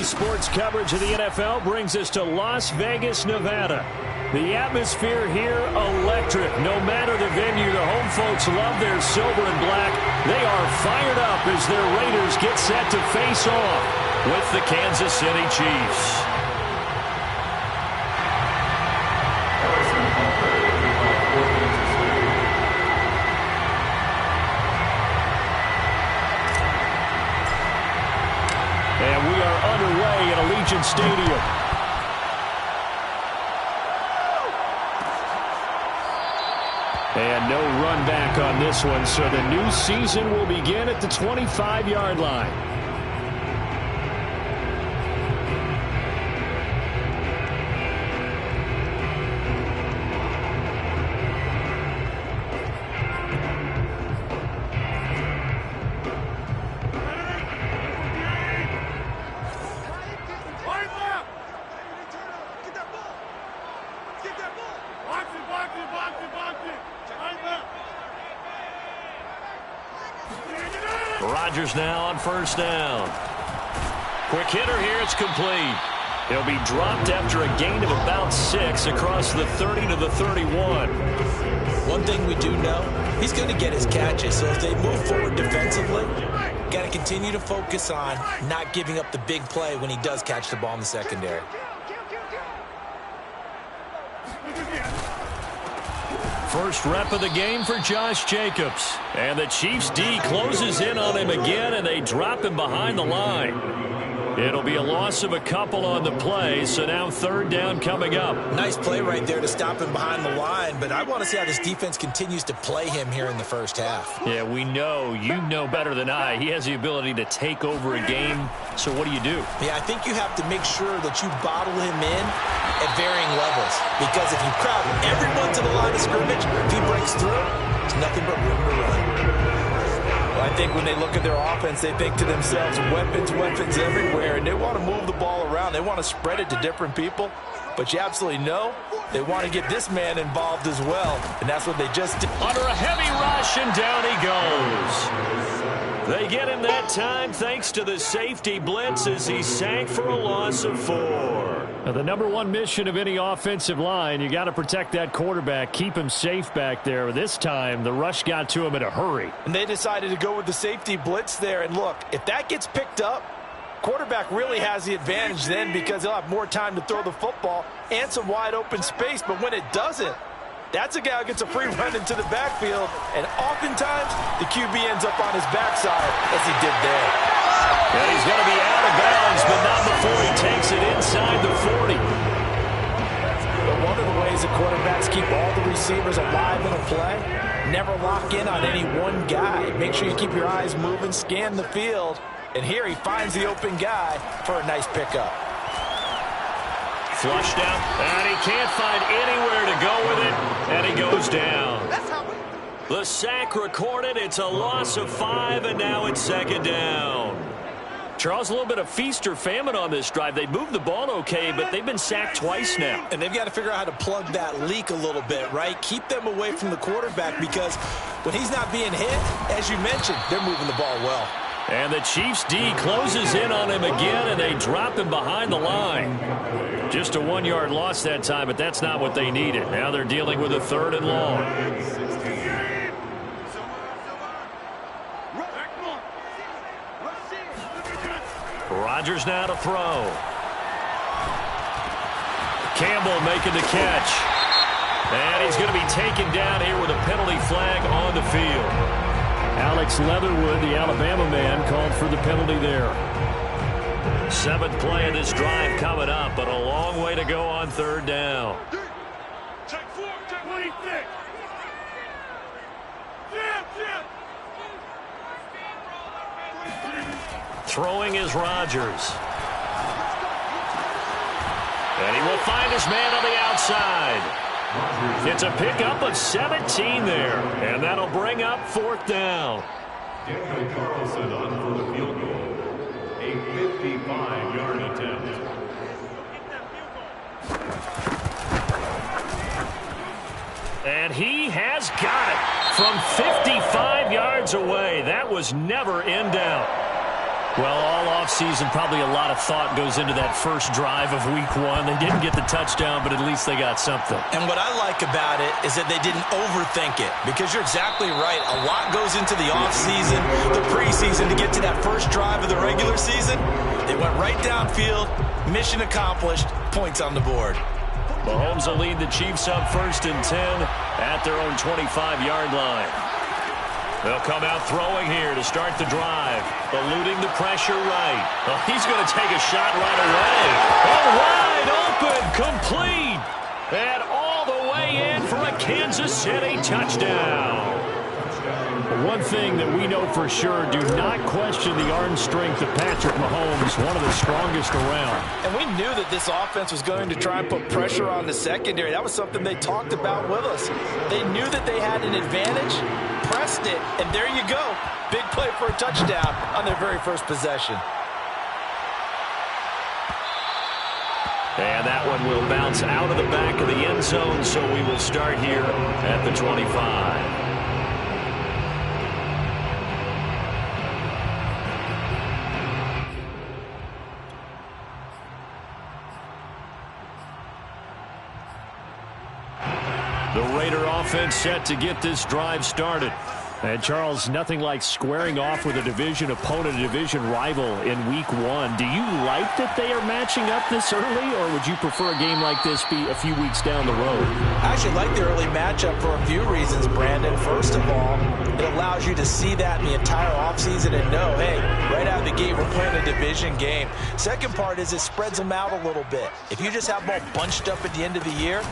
sports coverage of the NFL brings us to Las Vegas, Nevada. The atmosphere here, electric. No matter the venue, the home folks love their silver and black. They are fired up as their Raiders get set to face off with the Kansas City Chiefs. And we are underway at Allegiant Stadium. And no run back on this one, so the new season will begin at the 25-yard line. Rodgers now on first down. Quick hitter here. It's complete. He'll be dropped after a gain of about 6 across the 30 to the 31. One thing we do know, he's going to get his catches. So if they move forward defensively, got to continue to focus on not giving up the big play when he does catch the ball in the secondary. First rep of the game for Josh Jacobs. And the Chiefs D closes in on him again, and they drop him behind the line. It'll be a loss of a couple on the play, so now third down coming up. Nice play right there to stop him behind the line, but I want to see how this defense continues to play him here in the first half. Yeah, we know. You know better than I. He has the ability to take over a game, so what do you do? Yeah, I think you have to make sure that you bottle him in at varying levels, because if you crowd everyone to the line of scrimmage, if he breaks through, it's nothing but room to run. I think when they look at their offense, they think to themselves, weapons, weapons everywhere, and they want to move the ball around. They want to spread it to different people, but you absolutely know they want to get this man involved as well, and that's what they just did. Under a heavy rush, and down he goes. They get him that time thanks to the safety blitz as he sank for a loss of 4. Now, the number one mission of any offensive line, you got to protect that quarterback, keep him safe back there. This time, the rush got to him in a hurry. And they decided to go with the safety blitz there. And look, if that gets picked up, quarterback really has the advantage then because he'll have more time to throw the football and some wide open space. But when it doesn't, that's a guy who gets a free run into the backfield. And oftentimes, the QB ends up on his backside as he did there. And he's going to be out of bounds, but not before he takes it inside the 40. But one of the ways the quarterbacks keep all the receivers alive in a play, never lock in on any one guy. Make sure you keep your eyes moving, scan the field. And here he finds the open guy for a nice pickup. Flushed out, and he can't find anywhere to go with it, and he goes down. The sack recorded. It's a loss of 5, and now it's second down. Charles, a little bit of feast or famine on this drive. They moved the ball okay, but they've been sacked twice now. And they've got to figure out how to plug that leak a little bit, right? Keep them away from the quarterback because when he's not being hit, as you mentioned, they're moving the ball well. And the Chiefs D closes in on him again, and they drop him behind the line. Just a 1-yard loss that time, but that's not what they needed. Now they're dealing with a 3rd and long. Rodgers now to throw. Campbell making the catch. And he's going to be taken down here with a penalty flag on the field. Alex Leatherwood, the Alabama man, called for the penalty there. 7th play of this drive coming up, but a long way to go on 3rd down. Throwing is Rodgers. And he will find his man on the outside. It's a pickup of 17 there, and that'll bring up 4th down. Daniel Carlson on for the field goal. A 55-yard attempt. And he has got it from 55 yards away. That was never in doubt. Well, all offseason, probably a lot of thought goes into that first drive of Week 1. They didn't get the touchdown, but at least they got something. And what I like about it is that they didn't overthink it, because you're exactly right. A lot goes into the offseason, the preseason, to get to that first drive of the regular season. They went right downfield, mission accomplished, points on the board. Mahomes will lead the Chiefs up 1st and 10 at their own 25-yard line. They'll come out throwing here to start the drive. Eluding the pressure right. Oh, he's going to take a shot right away. Oh, wide open, complete. And all the way in for a Kansas City touchdown. One thing that we know for sure, do not question the arm strength of Patrick Mahomes, one of the strongest around. And we knew that this offense was going to try and put pressure on the secondary. That was something they talked about with us. They knew that they had an advantage, pressed it, and there you go. Big play for a touchdown on their very first possession. And that one will bounce out of the back of the end zone, so we will start here at the 25. The Raider offense set to get this drive started. And, Charles, nothing like squaring off with a division opponent, a division rival in Week 1. Do you like that they are matching up this early, or would you prefer a game like this be a few weeks down the road? I actually like the early matchup for a few reasons, Brandon. First of all, it allows you to see that in the entire offseason and know, hey, right out of the gate, we're playing a division game. Second part is it spreads them out a little bit. If you just have them all bunched up at the end of the year,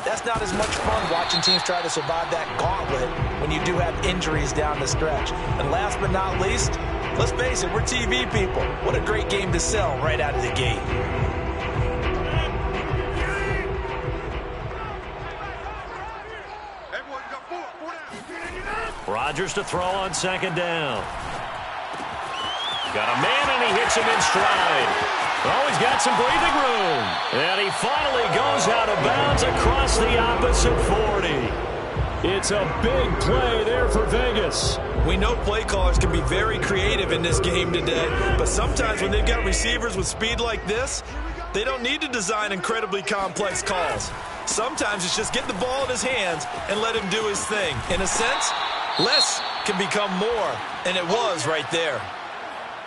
that's not as much fun watching teams try to survive that gauntlet when you do have injuries down the stretch. And last but not least, let's face it, we're TV people. What a great game to sell right out of the gate. Rodgers to throw on 2nd down. Got a man, and he hits him in stride. Oh, he's got some breathing room. And he finally goes out of bounds across the opposite 40. It's a big play there for Vegas. We know play callers can be very creative in this game today, but sometimes when they've got receivers with speed like this, they don't need to design incredibly complex calls. Sometimes it's just get the ball in his hands and let him do his thing. In a sense, less can become more, and it was right there.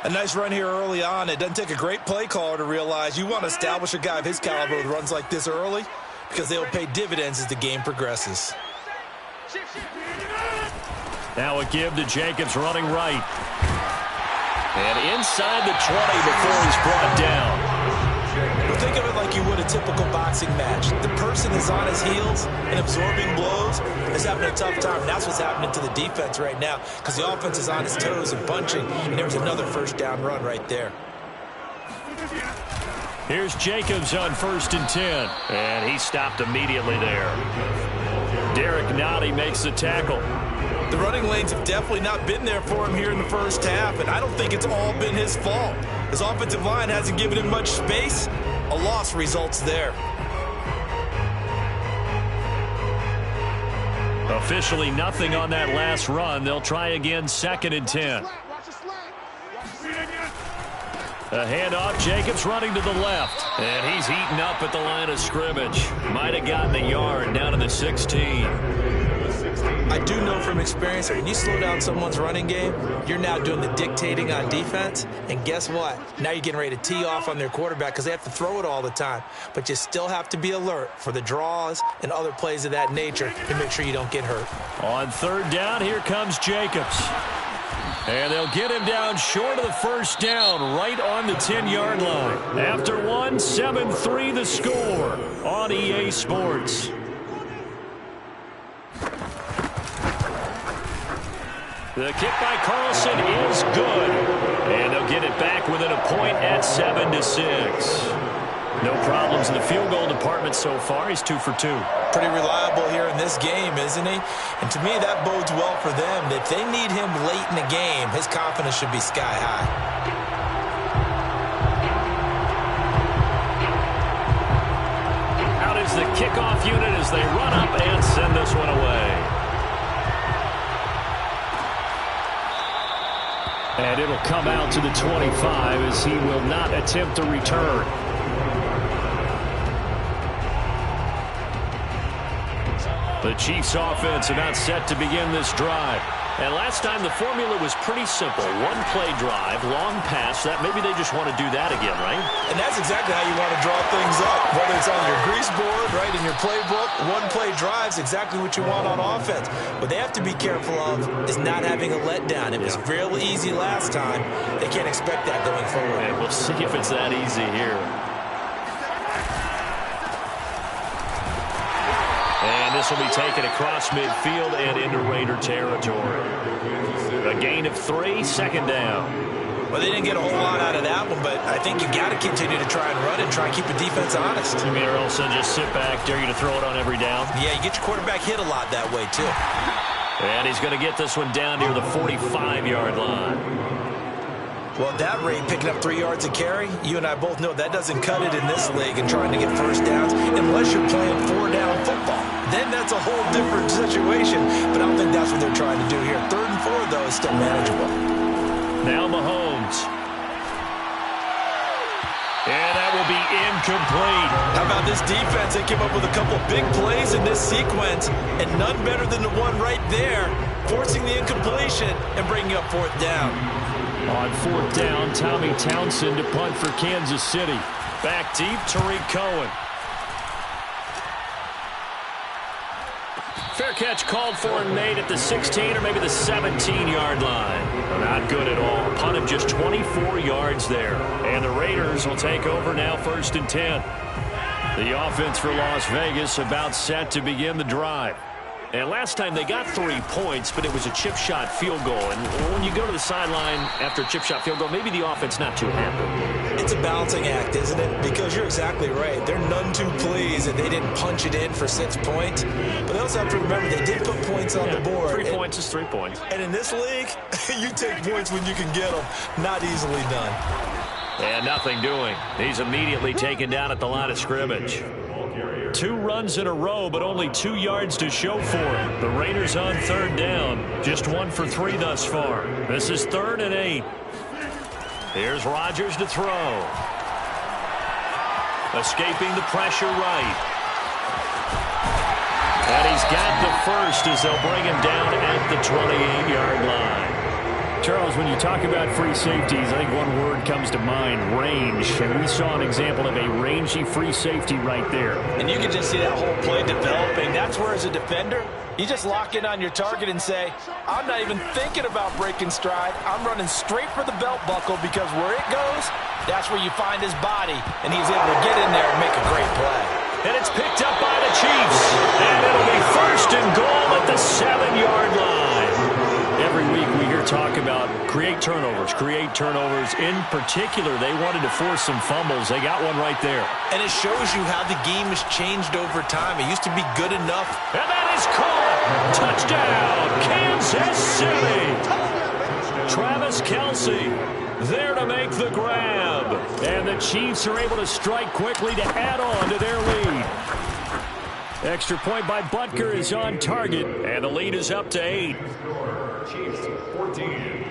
A nice run here early on. It doesn't take a great play caller to realize you want to establish a guy of his caliber with runs like this early, because they'll pay dividends as the game progresses. Now a give to Jacobs running right. And inside the 20 before he's brought down. Well, think of it like you would a typical boxing match. The person is on his heels and absorbing blows is having a tough time. That's what's happening to the defense right now, because the offense is on his toes and punching, and there's another first down run right there. Here's Jacobs on 1st and 10, and he stopped immediately there. Derek Nottie makes the tackle. The running lanes have definitely not been there for him here in the first half, and I don't think it's all been his fault. His offensive line hasn't given him much space. A loss results there. Officially nothing on that last run. They'll try again 2nd and 10. A handoff, Jacobs running to the left. And he's eaten up at the line of scrimmage. Might have gotten a yard down to the 16. I do know from experience that when you slow down someone's running game, you're now doing the dictating on defense. And guess what? Now you're getting ready to tee off on their quarterback because they have to throw it all the time. But you still have to be alert for the draws and other plays of that nature to make sure you don't get hurt. On 3rd down, here comes Jacobs. And they'll get him down short of the first down, right on the 10-yard line. After one, 7-3 the score on EA Sports. The kick by Carlson is good. And they'll get it back within a point at 7-6. No problems in the field goal department so far. He's 2 for 2. Pretty reliable here in this game, isn't he? And to me, that bodes well for them. If they need him late in the game, his confidence should be sky high. Out is the kickoff unit as they run up and send this one away. And it'll come out to the 25 as he will not attempt a return. The Chiefs offense about set to begin this drive. And last time the formula was pretty simple. One play drive, long pass. That maybe they just want to do that again, right? And that's exactly how you want to draw things up. Whether it's on your grease board, right, in your playbook, one play drive's exactly what you want on offense. What they have to be careful of is not having a letdown. It was real easy last time. They can't expect that going forward. And we'll see if it's that easy here. And this will be taken across midfield and into Raider territory. A gain of 3, second down. Well, they didn't get a whole lot out of that one, but I think you've got to continue to try and run and try and keep the defense honest. You mean, or else they'll just sit back, dare you to throw it on every down? Yeah, you get your quarterback hit a lot that way, too. And he's going to get this one down near the 45-yard line. Well, at that rate, picking up 3 yards a carry, you and I both know that doesn't cut it in this league and trying to get first downs unless you're playing 4-down football. Then that's a whole different situation, but I don't think that's what they're trying to do here. 3rd and 4, though, is still manageable. Now Mahomes. And that will be incomplete. How about this defense? They came up with a couple big plays in this sequence, and none better than the one right there, forcing the incompletion and bringing up 4th down. On 4th down, Tommy Townsend to punt for Kansas City. Back deep, Tariq Cohen. Fair catch called for and made at the 16 or maybe the 17-yard line. Not good at all. Punt of just 24 yards there. And the Raiders will take over now 1st and 10. The offense for Las Vegas about set to begin the drive. And last time they got 3 points, but it was a chip shot field goal. And when you go to the sideline after a chip shot field goal, maybe the offense not too happy. It's a balancing act, isn't it? Because you're exactly right. They're none too pleased that they didn't punch it in for 6 points. But they also have to remember they did put points on the board. 3 points is 3 points. And in this league, you take points when you can get them. Not easily done. And nothing doing. He's immediately taken down at the line of scrimmage. 2 runs in a row, but only 2 yards to show for it. The Raiders on 3rd down. Just 1 for 3 thus far. This is 3rd and 8. Here's Rodgers to throw. Escaping the pressure right. And he's got the first as they'll bring him down at the 28-yard line. Charles, when you talk about free safeties, I think one word comes to mind, range. And we saw an example of a rangy free safety right there. And you can just see that whole play developing. That's where, as a defender, you just lock in on your target and say, I'm not even thinking about breaking stride. I'm running straight for the belt buckle because where it goes, that's where you find his body. And he's able to get in there and make a great play. And it's picked up by the Chiefs. And it'll be 1st and goal at the 7-yard line. Every week we hear talk about create turnovers. In particular, they wanted to force some fumbles. They got one right there. And it shows you how the game has changed over time. It used to be good enough. And that is caught. Touchdown, Kansas City. Travis Kelce there to make the grab. And the Chiefs are able to strike quickly to add on to their lead. Extra point by Butker is on target, and the lead is up to 8. Chiefs 14,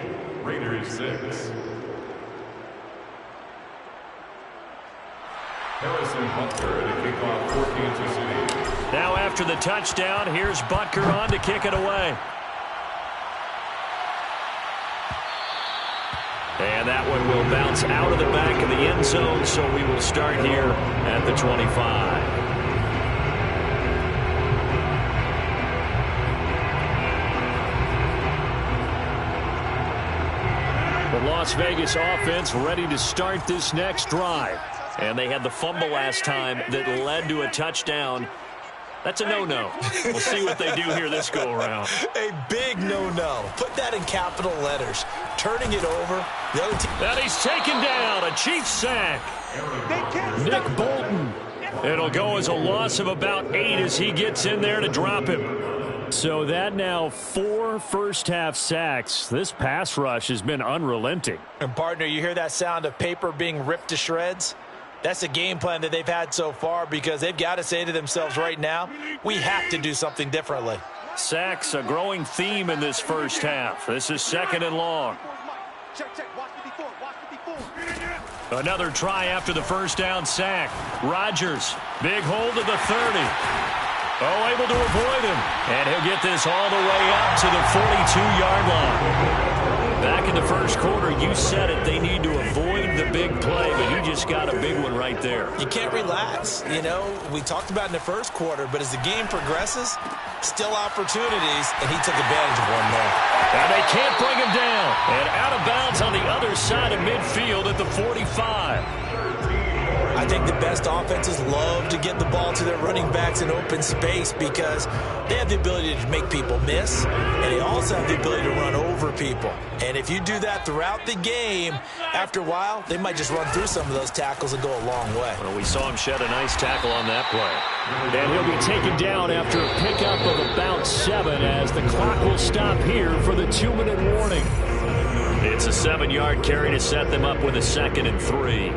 Raiders 6. Harrison Butker to kick off for Kansas City. Now after the touchdown, here's Butker on to kick it away. And that one will bounce out of the back of the end zone, so we will start here at the 25. The Las Vegas offense ready to start this next drive. And they had the fumble last time that led to a touchdown. That's a no-no. We'll see what they do here this go-around. A big no-no. Put that in capital letters. Turning it over. The other team. And he's taken down. A Chiefs sack. Nick Bolton. It'll go as a loss of about 8 as he gets in there to drop him. So that now 4 first-half sacks. This pass rush has been unrelenting. And, partner, you hear that sound of paper being ripped to shreds? That's a game plan that they've had so far because they've got to say to themselves right now, we have to do something differently. Sacks, a growing theme in this first half. This is 2nd and long. Another try after the first down sack. Rodgers, big hold of the 30. Oh, able to avoid him. And he'll get this all the way up to the 42-yard line. Back in the first quarter, you said it, they need to avoid the big play, but he just got a big one right there. You can't relax. You know, we talked about in the first quarter, but as the game progresses, still opportunities, and he took advantage of one there. And they can't bring him down. And out of bounds on the other side of midfield at the 45. I think the best offenses love to get the ball to their running backs in open space because they have the ability to make people miss, and they also have the ability to run over people. And if you do that throughout the game, after a while, they might just run through some of those tackles and go a long way. Well, we saw him shed a nice tackle on that play. And he'll be taken down after a pickup of about 7 as the clock will stop here for the 2-minute warning. It's a 7-yard carry to set them up with a 2nd and 3.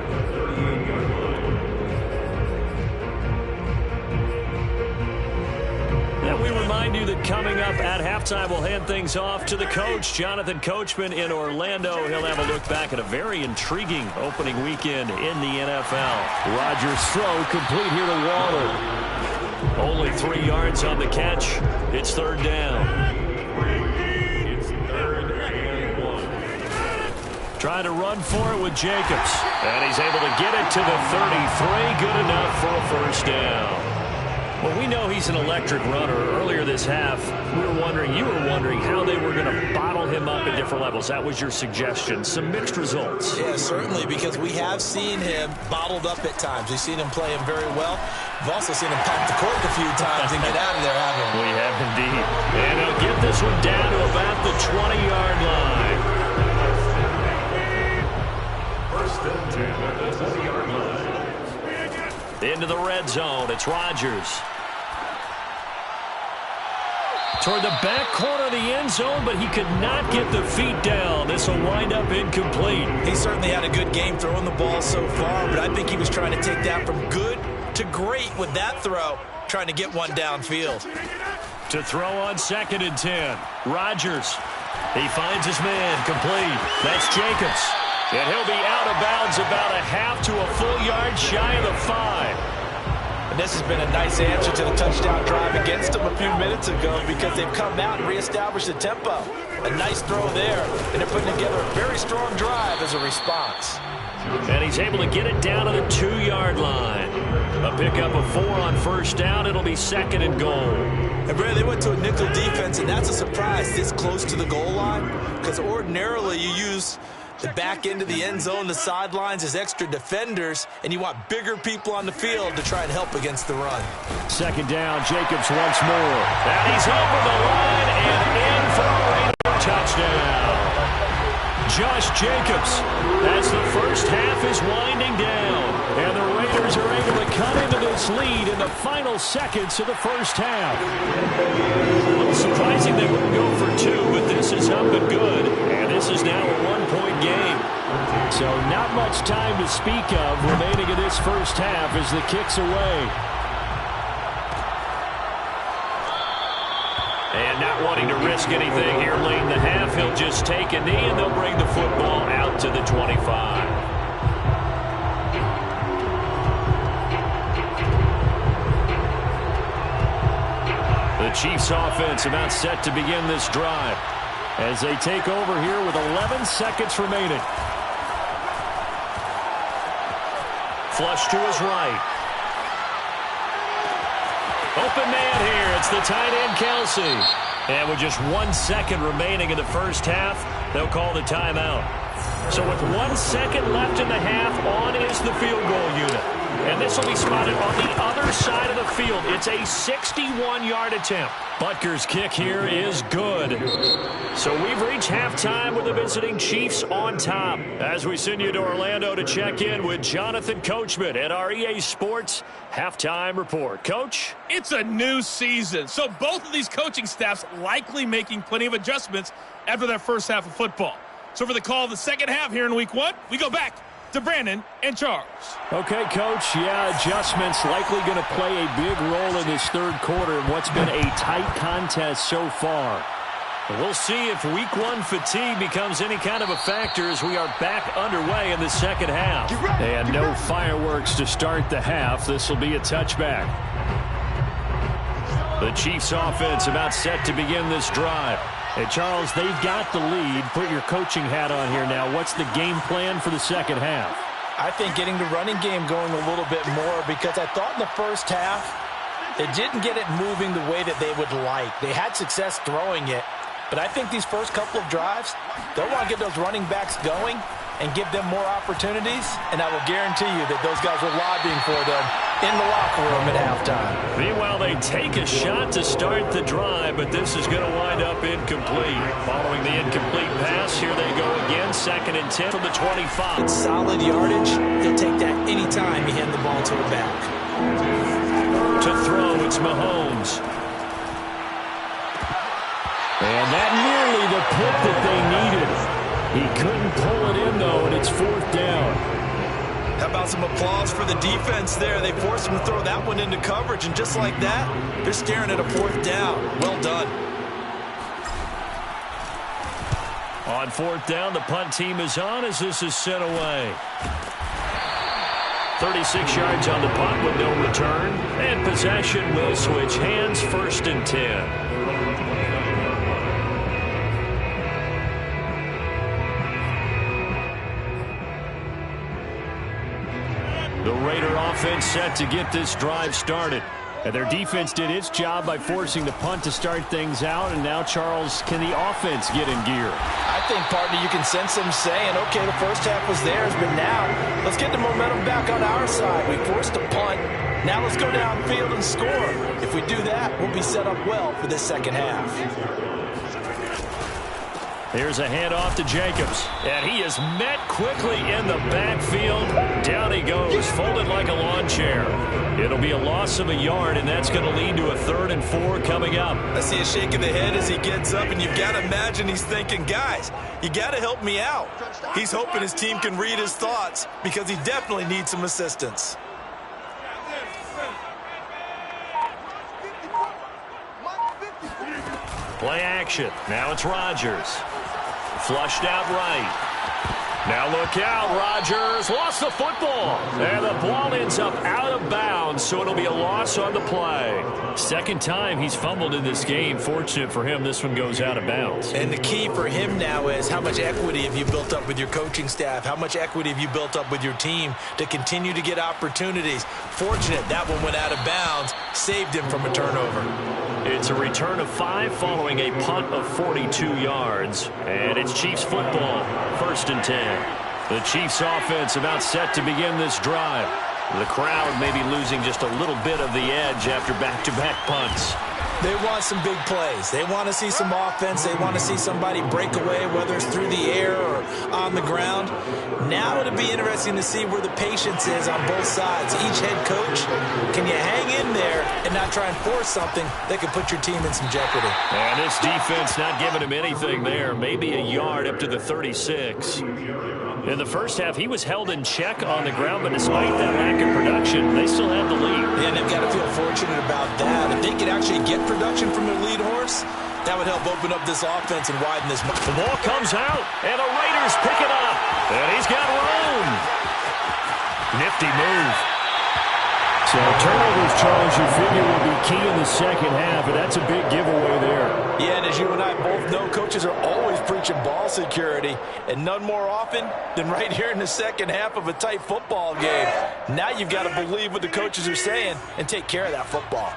We remind you that coming up at halftime, we'll hand things off to the coach, Jonathan Coachman in Orlando. He'll have a look back at a very intriguing opening weekend in the NFL. Rodgers' throw complete here to Waller. Only 3 yards on the catch. It's 3rd down. It's 3rd and 1. Trying to run for it with Jacobs. And he's able to get it to the 33. Good enough for a 1st down. Well, we know he's an electric runner. Earlier this half, you were wondering how they were going to bottle him up at different levels. That was your suggestion. Some mixed results. Yeah, certainly, because we have seen him bottled up at times. We've seen him play him very well. We've also seen him pop the cork a few times and get out of there, haven't we? We have indeed. And he'll get this one down to about the 20-yard line. 1st and 10 at the 20-yard line. Into the red zone. It's Rodgers. Toward the back corner of the end zone, but he could not get the feet down. This will wind up incomplete. He certainly had a good game throwing the ball so far, but I think he was trying to take that from good to great with that throw, trying to get one downfield. To throw on 2nd and 10. Rodgers. He finds his man complete. That's Jacobs. And he'll be out of bounds about a half to a full yard shy of the 5. And this has been a nice answer to the touchdown drive against them a few minutes ago because they've come out and reestablished the tempo. A nice throw there, and they're putting together a very strong drive as a response. And he's able to get it down to the 2-yard line. A pickup of 4 on 1st down. It'll be 2nd and goal. And Brad, they went to a nickel defense, and that's a surprise this close to the goal line because ordinarily you use the back end of the end zone, the sidelines as extra defenders, and you want bigger people on the field to try and help against the run. 2nd down, Jacobs once more. And he's over the line and in for a Raider touchdown. Josh Jacobs as the first half is winding down. And the Raiders are able to cut into this lead in the final seconds of the first half. A little surprising they wouldn't go for 2, but this is up and good. And this is now a 1-point game. So not much time to speak of remaining in this first half as the kick's away. And not wanting to risk anything here late in the half, he'll just take a knee and they'll bring the football out to the 25. The Chiefs offense about set to begin this drive as they take over here with 11 seconds remaining. Flush to his right. Open man here. It's the tight end, Kelsey. And with just 1 second remaining in the first half, they'll call the timeout. So with 1 second left in the half, on is the field goal unit. And this will be spotted on the other side of the field. It's a 61-yard attempt. Butker's kick here is good. So we've reached halftime with the visiting Chiefs on top. As we send you to Orlando to check in with Jonathan Coachman at our EA Sports Halftime Report. Coach? It's a new season, so both of these coaching staffs likely making plenty of adjustments after their first half of football. So for the call of the second half here in Week 1, we go back to Brandon and Charles. Okay, Coach. Yeah, adjustments likely going to play a big role in this third quarter in what's been a tight contest so far. We'll see if week one fatigue becomes any kind of a factor as we are back underway in the second half. And no fireworks to start the half. This will be a touchback. The Chiefs offense about set to begin this drive. Hey, Charles, they've got the lead. Put your coaching hat on here now. What's the game plan for the second half? I think getting the running game going a little bit more, because I thought in the first half they didn't get it moving the way that they would like. They had success throwing it, but I think these first couple of drives, they'll want to get those running backs going and give them more opportunities, and I will guarantee you that those guys were lobbying for them in the locker room at halftime. Meanwhile, they take a shot to start the drive, but this is going to wind up incomplete. Following the incomplete pass, here they go again, 2nd and 10 from the 25. It's solid yardage. He'll take that anytime you hand the ball to a back. To throw, it's Mahomes. And that nearly the pick that they needed. He couldn't pull it in, though, and it's 4th down. How about some applause for the defense there? They forced him to throw that one into coverage, and just like that, they're staring at a 4th down. Well done. On 4th down, the punt team is on as this is sent away. 36 yards on the punt with no return, and possession will switch hands, 1st and 10. The Raider offense set to get this drive started. And their defense did its job by forcing the punt to start things out. And now, Charles, can the offense get in gear? I think, partner, you can sense them saying, okay, the first half was theirs, but now let's get the momentum back on our side. We forced a punt. Now let's go downfield and score. If we do that, we'll be set up well for this second half. Here's a handoff to Jacobs, and he is met quickly in the backfield. Down he goes, folded like a lawn chair. It'll be a loss of a yard, and that's going to lead to a 3rd and 4 coming up. I see a shake of the head as he gets up, and you've got to imagine he's thinking, guys, you got to help me out. He's hoping his team can read his thoughts because he definitely needs some assistance. Play action. Now it's Rodgers. Flushed out right. Now look out. Rodgers lost the football. And the ball ends up out of bounds, so it'll be a loss on the play. 2nd time he's fumbled in this game. Fortunate for him, this one goes out of bounds. And the key for him now is how much equity have you built up with your coaching staff? How much equity have you built up with your team to continue to get opportunities? Fortunate that one went out of bounds, saved him from a turnover. It's a return of 5 following a punt of 42 yards. And it's Chiefs football, 1st and 10. The Chiefs offense about set to begin this drive. The crowd may be losing just a little bit of the edge after back-to-back punts. They want some big plays. They want to see some offense. They want to see somebody break away, whether it's through the air or on the ground. Now it'll be interesting to see where the patience is on both sides. Each head coach, can you hang in there and not try and force something that could put your team in some jeopardy? And this defense not giving him anything there. Maybe a yard up to the 36. In the first half, he was held in check on the ground, but despite that lack of production, they still have the lead. Yeah, and they've got to feel fortunate about that. If they could actually get production from their lead horse, that would help open up this offense and widen this. The ball comes out, and the Raiders pick it up. And he's got room. Nifty move. So turnovers, Charles, you figure will be key in the second half, and that's a big giveaway there. Yeah, and as you and I both know, coaches are always preaching ball security, and none more often than right here in the second half of a tight football game. Now you've got to believe what the coaches are saying and take care of that football.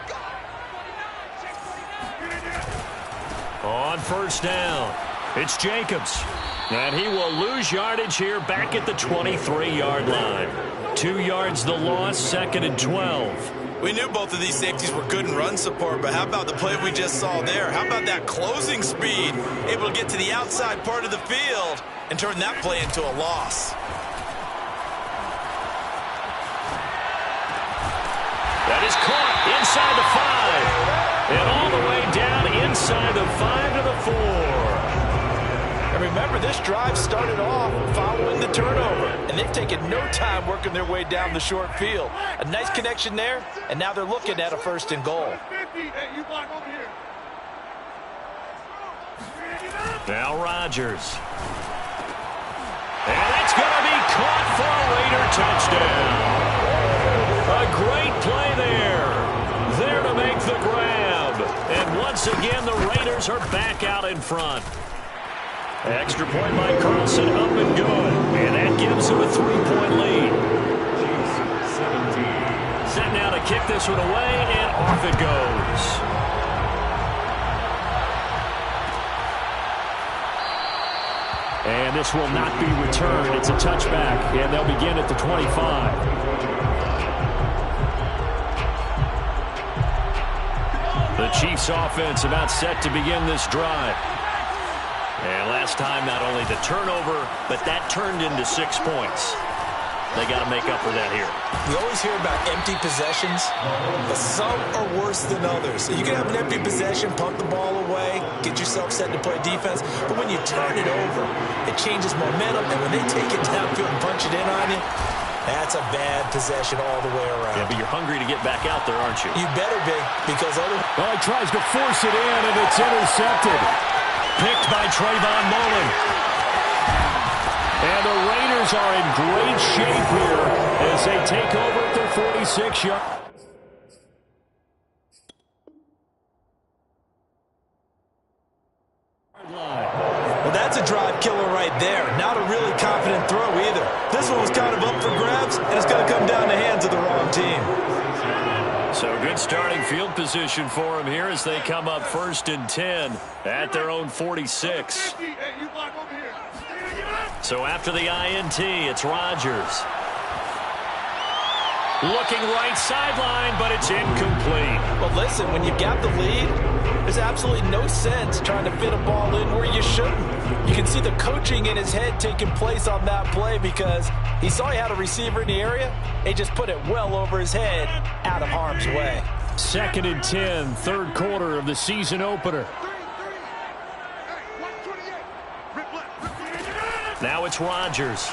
On 1st down, it's Jacobs. And he will lose yardage here back at the 23-yard line. 2 yards the loss, 2nd and 12. We knew both of these safeties were good in run support, but how about the play we just saw there? How about that closing speed? Able to get to the outside part of the field and turn that play into a loss. That is caught inside the 5. And all the way down inside the 5 to the 4. And remember, this drive started off following the turnover, and they've taken no time working their way down the short field. A nice connection there, and now they're looking at a 1st and goal. Now Rodgers. And it's going to be caught for a Raider touchdown. A great play there. There to make the grab. And once again, the Raiders are back out in front. Extra point by Carlson, up and good. And that gives him a 3-point lead. Set now to kick this one away, and off it goes. And this will not be returned. It's a touchback, and they'll begin at the 25. The Chiefs offense about set to begin this drive. And last time, not only the turnover, but that turned into 6 points. They got to make up for that here. We always hear about empty possessions, but some are worse than others. You can have an empty possession, pump the ball away, get yourself set to play defense, but when you turn it over, it changes momentum, and when they take it downfield and punch it in on you, that's a bad possession all the way around. Yeah, but you're hungry to get back out there, aren't you? You better be, because otherwise... Well, he tries to force it in, and it's intercepted. Picked by Trayvon Mullen. And the Raiders are in great shape here as they take over at their 46-yard. Well, that's a drive killer right there. Not a really confident throw either. This one was kind of up for grabs, and it's going to come down the hands of the wrong team. So good starting field position for them here as they come up 1st and 10 at their own 46. So after the INT, it's Rodgers. Looking right sideline, but it's incomplete. Well, listen, when you've got the lead, there's absolutely no sense trying to fit a ball in where you shouldn't. You can see the coaching in his head taking place on that play because he saw he had a receiver in the area. He just put it well over his head, out of harm's way. 2nd and 10, 3rd quarter of the season opener. Now it's Rodgers.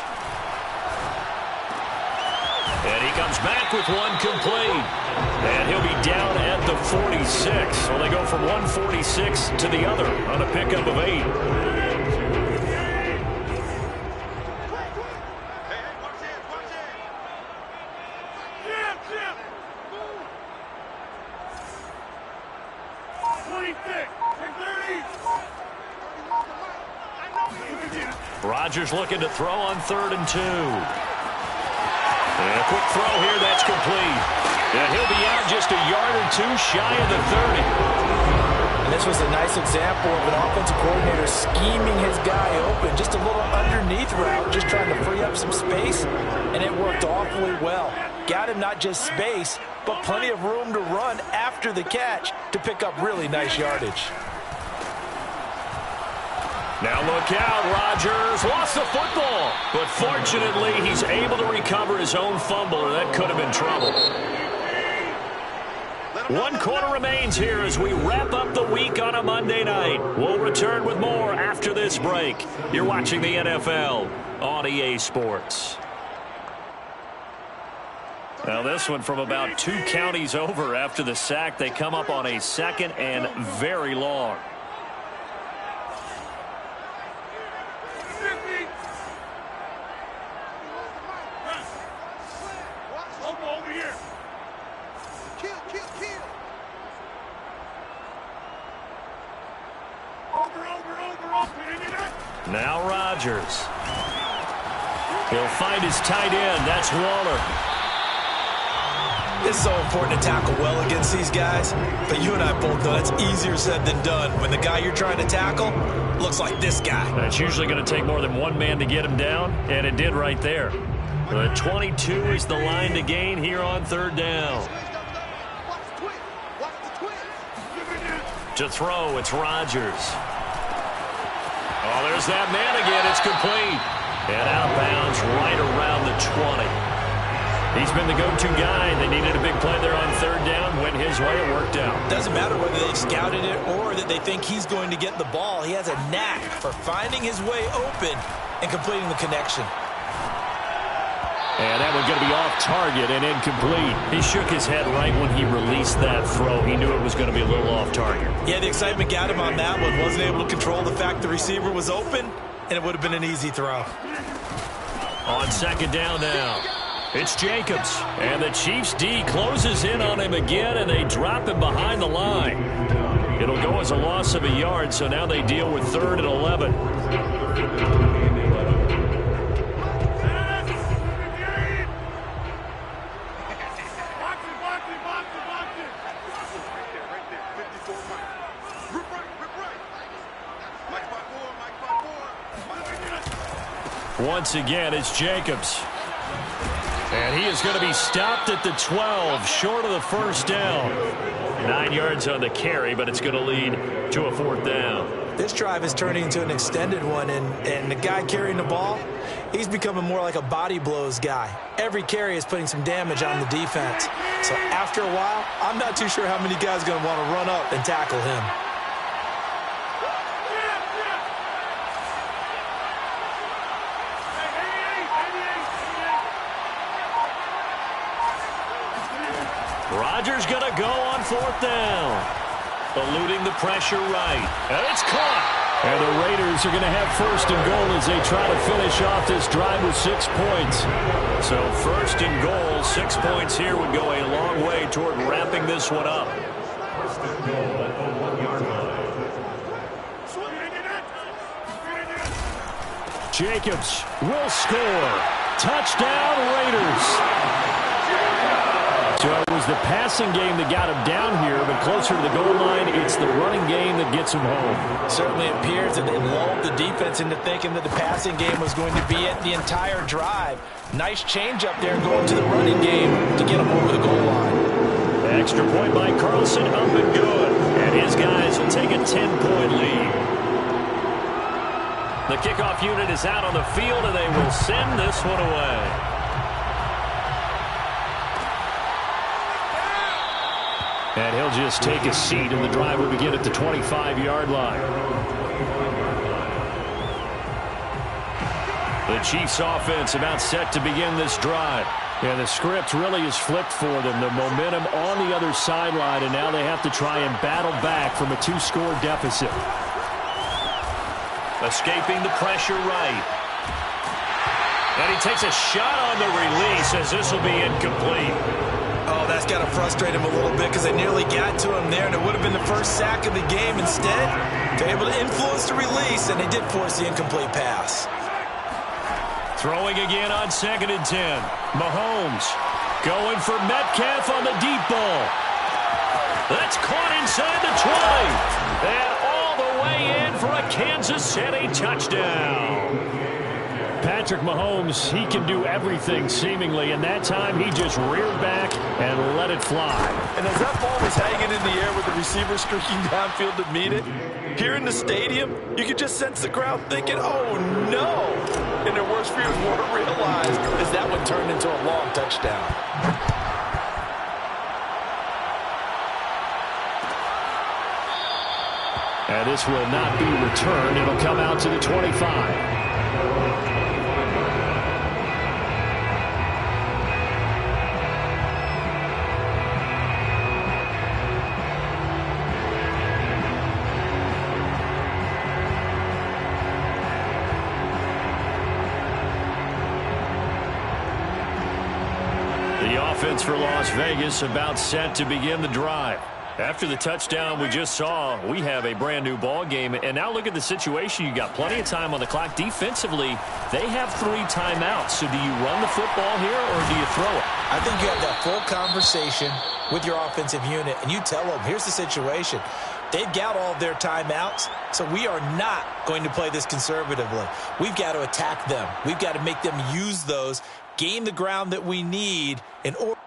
And he comes back with one complete. And he'll be down at the 46. So they go from 146 to the other on a pickup of 8. Rodgers looking to throw on 3rd and 2. And a quick throw here, that's complete. And he'll be out just a yard or 2 shy of the 30. And this was a nice example of an offensive coordinator scheming his guy open. Just a little underneath route, just trying to free up some space. And it worked awfully well. Got him not just space, but plenty of room to run after the catch to pick up really nice yardage. Now look out, Rodgers lost the football, but fortunately he's able to recover his own fumble, or that could have been trouble. 1 quarter remains here as we wrap up the week on a Monday night. We'll return with more after this break. You're watching the NFL on EA Sports. Now this one from about 2 counties over after the sack. They come up on a 2nd and very long. Now Rodgers. He'll find his tight end. That's Waller. It's so important to tackle well against these guys, but you and I both know that's easier said than done when the guy you're trying to tackle looks like this guy. That's usually going to take more than one man to get him down, and it did right there. The 22 is the line to gain here on 3rd down. To throw, it's Rodgers. Oh, there's that man again. It's complete. And out of bounds right around the 20. He's been the go-to guy. They needed a big play there on 3rd down. Went his way. It worked out. Doesn't matter whether they scouted it or that they think he's going to get the ball. He has a knack for finding his way open and completing the connection. And that one going to be off target and incomplete. He shook his head right when he released that throw. He knew it was going to be a little off target. Yeah, the excitement got him on that one. Wasn't able to control the fact the receiver was open, and it would have been an easy throw. On second down now, it's Jacobs. And the Chiefs D closes in on him again, and they drop him behind the line. It'll go as a loss of a yard, so now they deal with 3rd and 11. Once again, it's Jacobs. And he is going to be stopped at the 12, short of the first down. 9 yards on the carry, but it's going to lead to a 4th down. This drive is turning into an extended one, and the guy carrying the ball, he's becoming more like a body blows guy. Every carry is putting some damage on the defense. So after a while, I'm not too sure how many guys are going to want to run up and tackle him. Rodgers going to go on 4th down. Eluding the pressure right. And it's caught. And the Raiders are going to have 1st and goal as they try to finish off this drive with 6 points. So 1st and goal, 6 points here would go a long way toward wrapping this one up. Jacobs will score. Touchdown, Raiders. So it was the passing game that got him down here, but closer to the goal line, it's the running game that gets him home. Certainly appears that it lulled the defense into thinking that the passing game was going to be it the entire drive. Nice change up there going to the running game to get him over the goal line. Extra point by Carlson, up and good. And his guys will take a 10-point lead. The kickoff unit is out on the field, and they will send this one away. And he'll just take a seat, and the drive will begin at the 25-yard line. The Chiefs offense about set to begin this drive. And the script really is flipped for them. The momentum on the other sideline, and now they have to try and battle back from a 2-score deficit. Escaping the pressure right. And he takes a shot on the release as this will be incomplete. Oh, that's got to frustrate him a little bit because they nearly got to him there, and it would have been the first sack of the game. Instead, they're able to influence the release, and they did force the incomplete pass. Throwing again on 2nd and 10. Mahomes going for Metcalf on the deep ball. That's caught inside the 20. And all the way in for a Kansas City touchdown. Patrick Mahomes, he can do everything seemingly, and that time he just reared back and let it fly. And as that ball was hanging in the air with the receiver streaking downfield to meet it, here in the stadium, you could just sense the crowd thinking, oh no! And their worst fears weren't realized as that one turned into a long touchdown. And this will not be returned. It'll come out to the 25. The offense for Las Vegas about set to begin the drive. After the touchdown we just saw, we have a brand new ball game. And now look at the situation. You got plenty of time on the clock. Defensively, they have 3 timeouts. So do you run the football here or do you throw it? I think you have that full conversation with your offensive unit, and you tell them, here's the situation. They've got all of their timeouts, so we are not going to play this conservatively. We've got to attack them. We've got to make them use those, gain the ground that we need in order.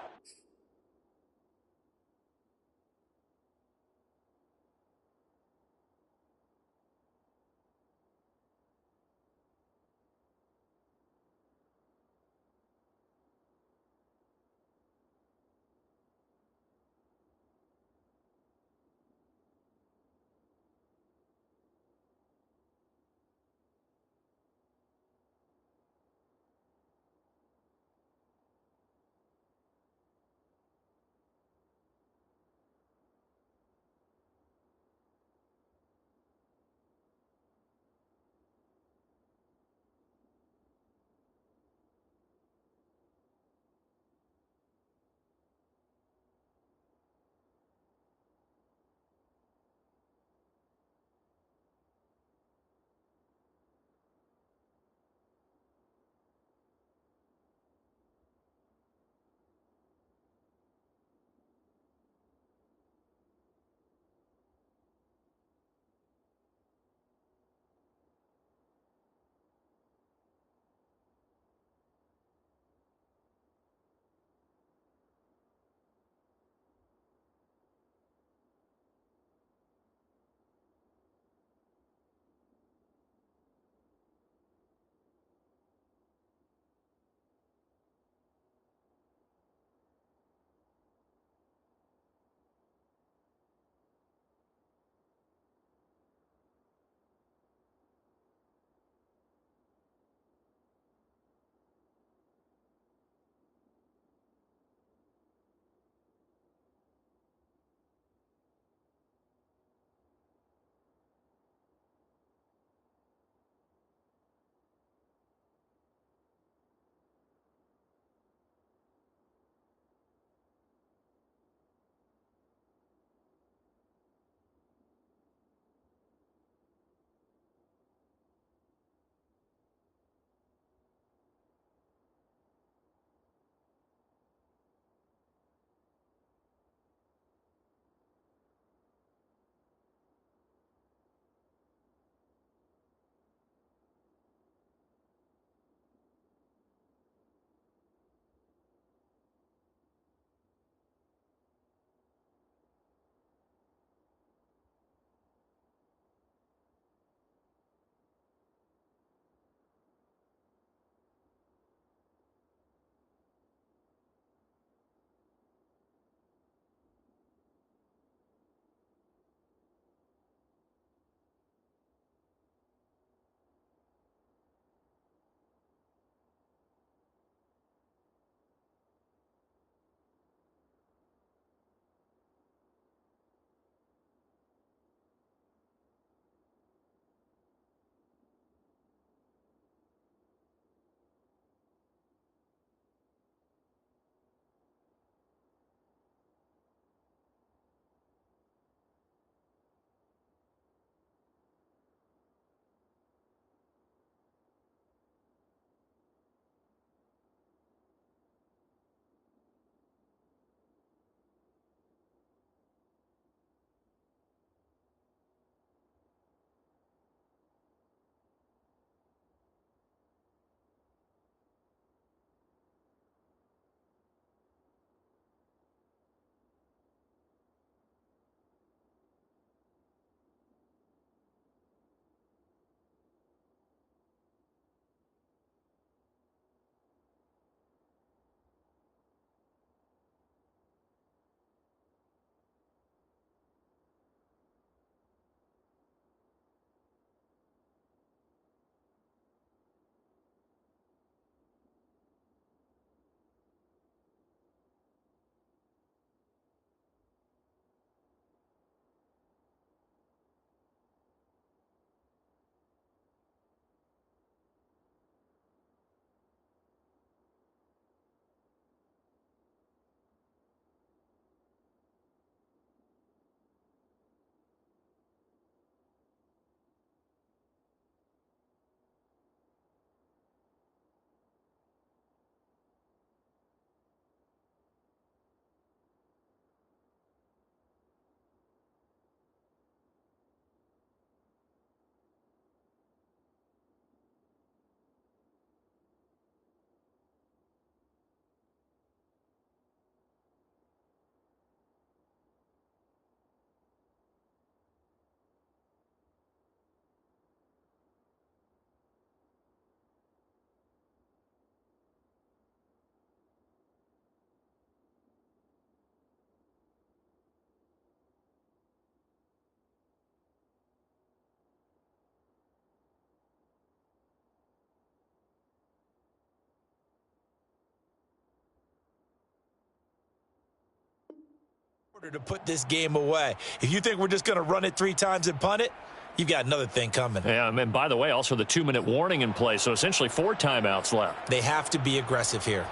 To put this game away. If you think we're just going to run it 3 times and punt it, you've got another thing coming. Yeah, and by the way, also the 2-minute warning in play, so essentially 4 timeouts left. They have to be aggressive here.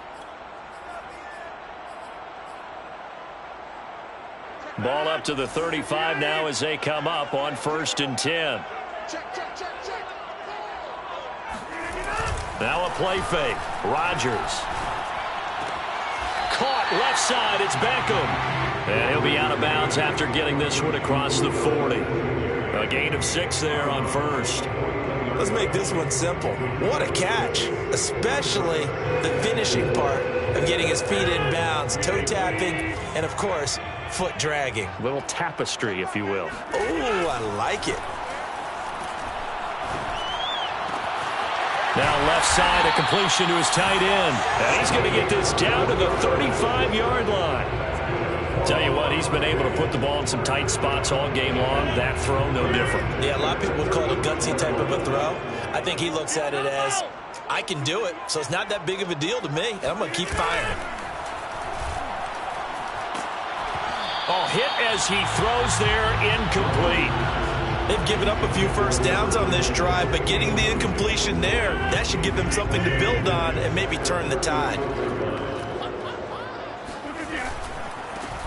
Ball up to the 35 now as they come up on 1st and 10. Now a play fake. Rodgers. Caught left side. It's Beckham. And he'll be out of bounds after getting this one across the 40. A gain of 6 there on 1st. Let's make this one simple. What a catch, especially the finishing part of getting his feet in bounds, toe tapping, and of course, foot dragging. A little tapestry, if you will. Oh, I like it. Now left side, a completion to his tight end. And he's going to get this down to the 35-yard line. Tell you what, he's been able to put the ball in some tight spots all game long. That throw, no different. Yeah, a lot of people would call it a gutsy type of a throw. I think he looks at it as, I can do it, so it's not that big of a deal to me, and I'm going to keep firing. Oh, hit as he throws there, incomplete. They've given up a few first downs on this drive, but getting the incompletion there, that should give them something to build on and maybe turn the tide.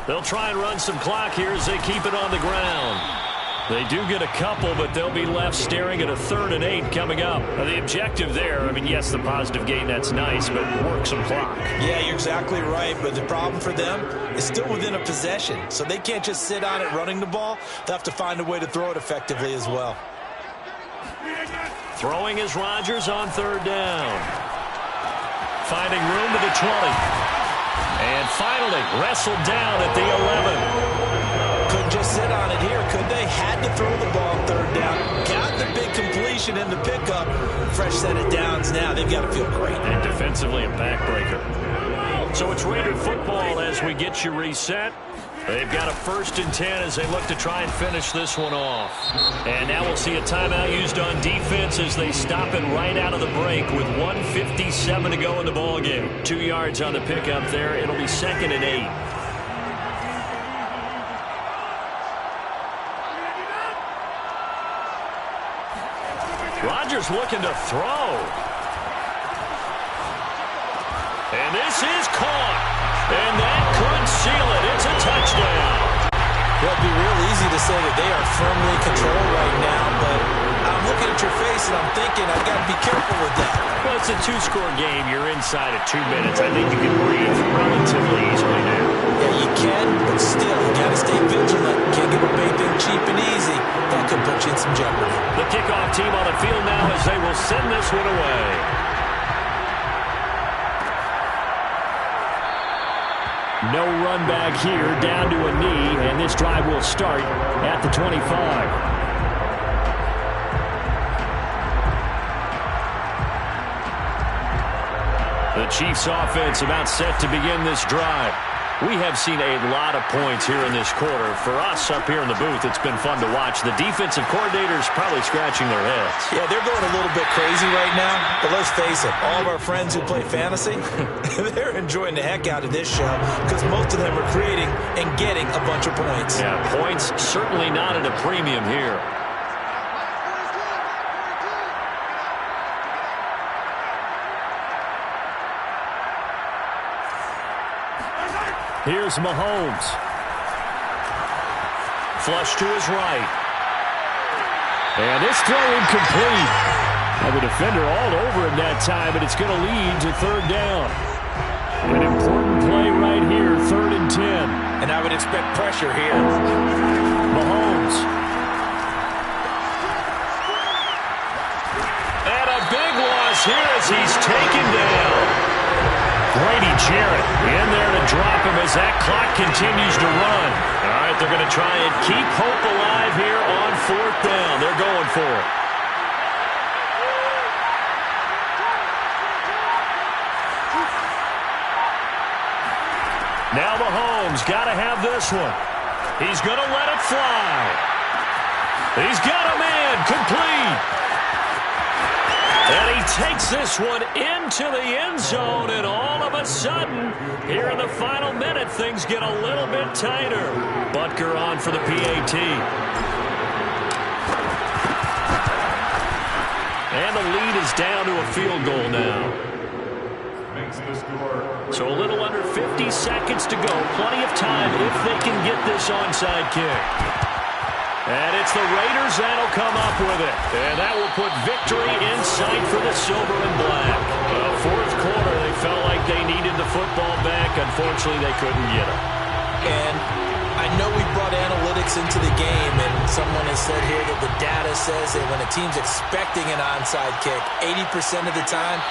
They'll try and run some clock here as they keep it on the ground. They do get a couple, but they'll be left staring at a 3rd and 8 coming up. Now, the objective there, I mean, yes, the positive gain, that's nice, but work some clock. Yeah, you're exactly right, but the problem for them is still within a possession, so they can't just sit on it running the ball. They'll have to find a way to throw it effectively as well. Throwing is Rodgers on 3rd down. Finding room to the 20. And finally, wrestled down at the 11. Couldn't just sit on it here, could they? Had to throw the ball 3rd down. Got the big completion in the pickup. Fresh set of downs now. They've got to feel great. And defensively a backbreaker. So it's Raider football as we get you reset. They've got a 1st and 10 as they look to try and finish this one off. And now we'll see a timeout used on defense as they stop it right out of the break with 1:57 to go in the ballgame. 2 yards on the pickup there. It'll be 2nd and 8. Rodgers looking to throw. And this is caught. And that could seal it. It's a touchdown. Well, it'd be real easy to say that they are firmly controlled right now, but I'm looking at your face and I'm thinking I've got to be careful with that. Well, it's a 2-score game. You're inside of 2 minutes. I think you can breathe relatively easily now. Yeah, you can, but still, you got to stay vigilant. Can't give up anything cheap and easy. That could put you in some jeopardy. The kickoff team on the field now as they will send this one away. No run back here, down to a knee, and this drive will start at the 25. The Chiefs offense about set to begin this drive. We have seen a lot of points here in this quarter. For us up here in the booth, it's been fun to watch. The defensive coordinators probably scratching their heads. Yeah, they're going a little bit crazy right now, but let's face it, all of our friends who play fantasy, they're enjoying the heck out of this show because most of them are creating and getting a bunch of points. Yeah, points certainly not at a premium here. Here's Mahomes. Flush to his right. And this throw incomplete. Now the defender all over him that time, but it's going to lead to 3rd down. An important play right here, 3rd and 10. And I would expect pressure here. Mahomes. And a big loss here as he's taken down. Grady Jarrett in there to drop him as that clock continues to run. All right, they're going to try and keep hope alive here on 4th down. They're going for it. Now Mahomes got to have this one. He's going to let it fly. He's got a man complete. And he takes this one into the end zone, and all of a sudden, here in the final minute, things get a little bit tighter. Butker on for the PAT. And the lead is down to a field goal now. So a little under 50 seconds to go. Plenty of time if they can get this onside kick. And it's the Raiders that'll come up with it. And that will put victory in sight for the silver and black. Well, fourth quarter, they felt like they needed the football back. Unfortunately, they couldn't get it. And I know we brought analytics into the game, and someone has said here that the data says that when a team's expecting an onside kick, 80% of the time,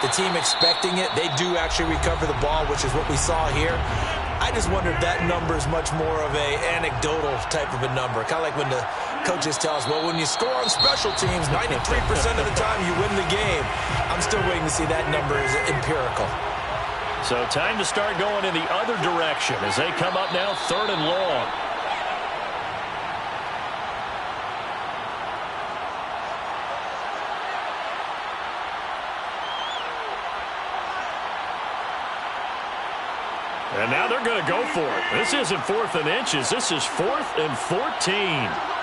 the team expecting it, they do actually recover the ball, which is what we saw here. I just wonder if that number is much more of a anecdotal type of a number. Kind of like when the coaches tell us, well, when you score on special teams, 93% of the time you win the game. I'm still waiting to see that number is empirical. So time to start going in the other direction as they come up now 3rd and long. And now they're going to go for it. This isn't 4th and inches. This is 4th and 14.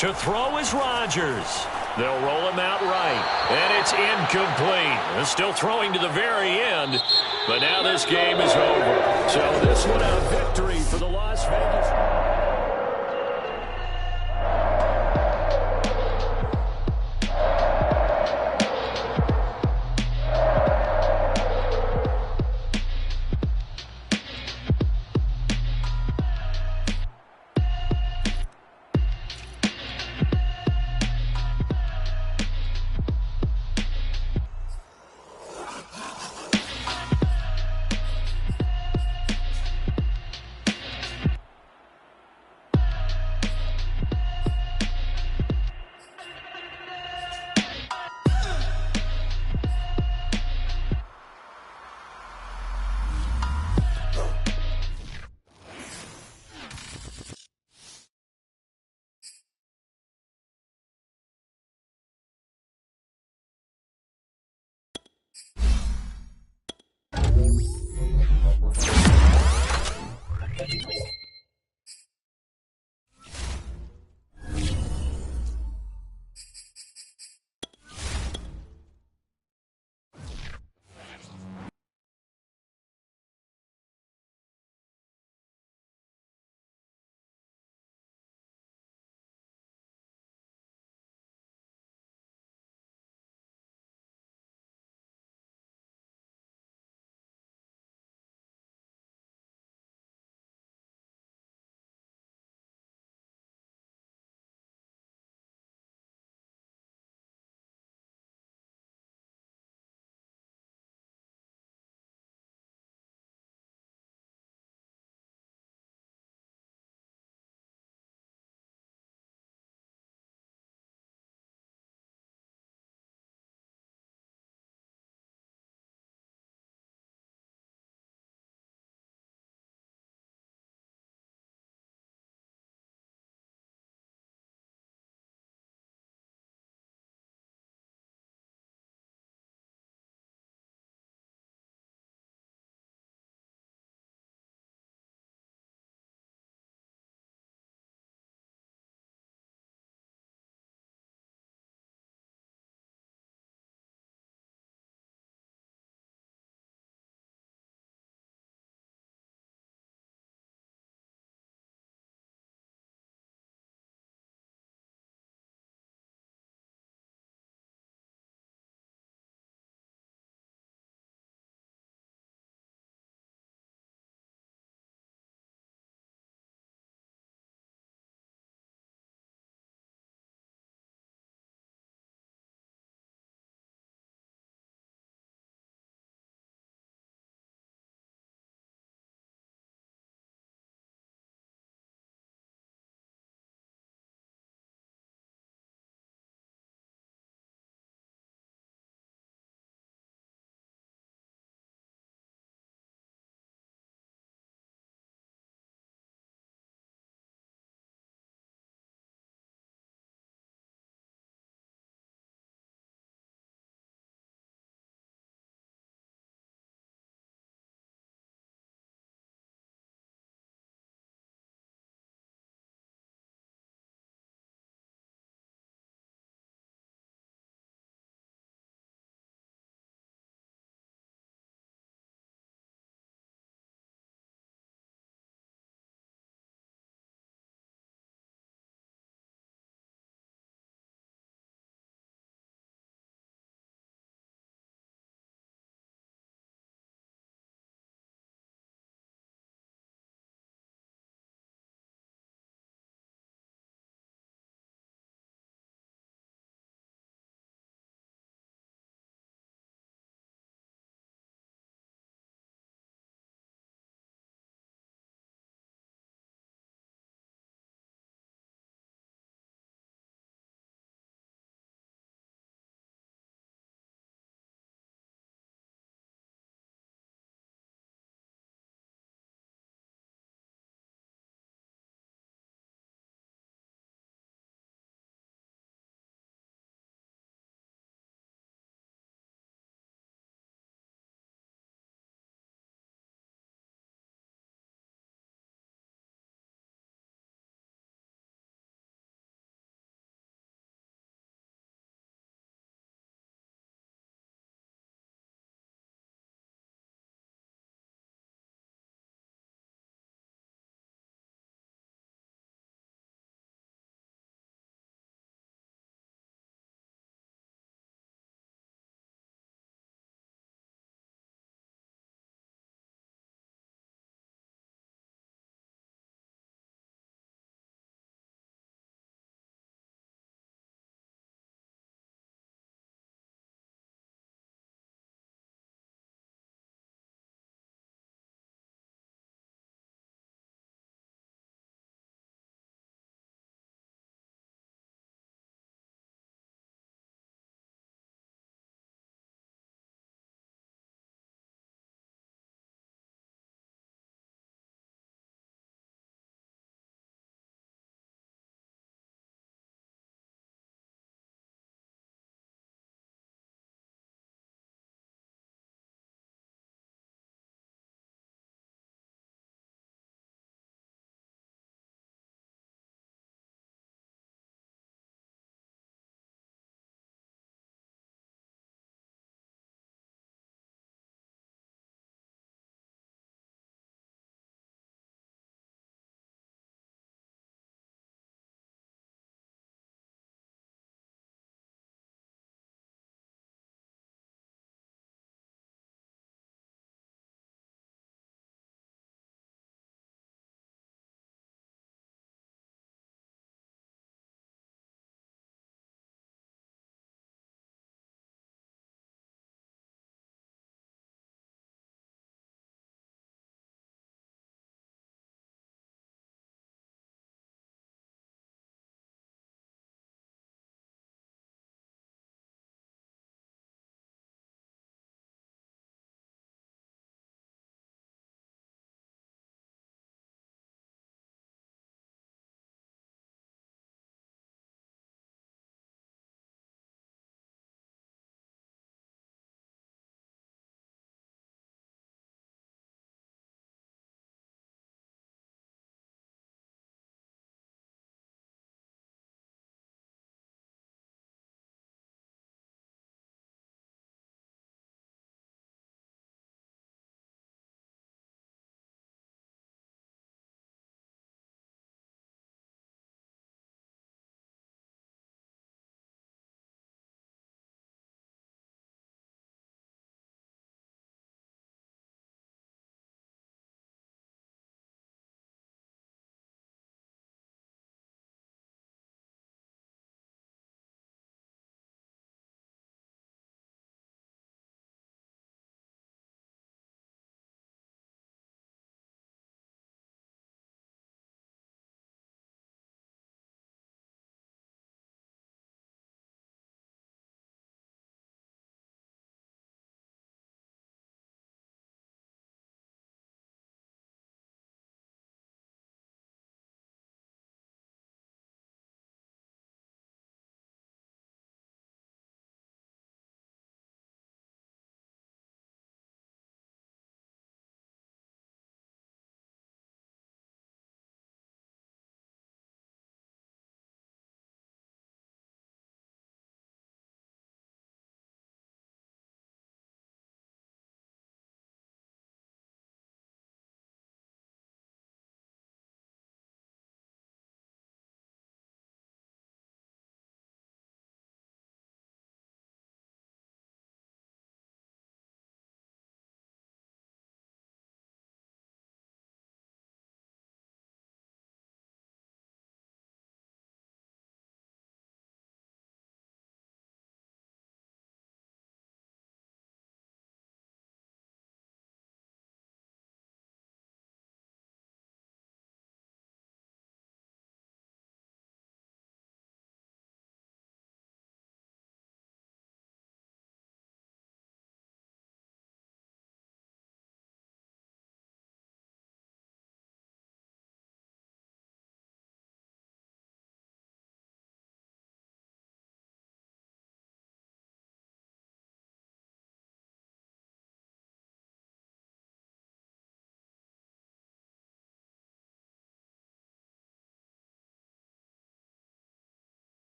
To throw is Rodgers. They'll roll him out right. And it's incomplete. They're still throwing to the very end. But now this game is over. So this one a victory for the Las Vegas.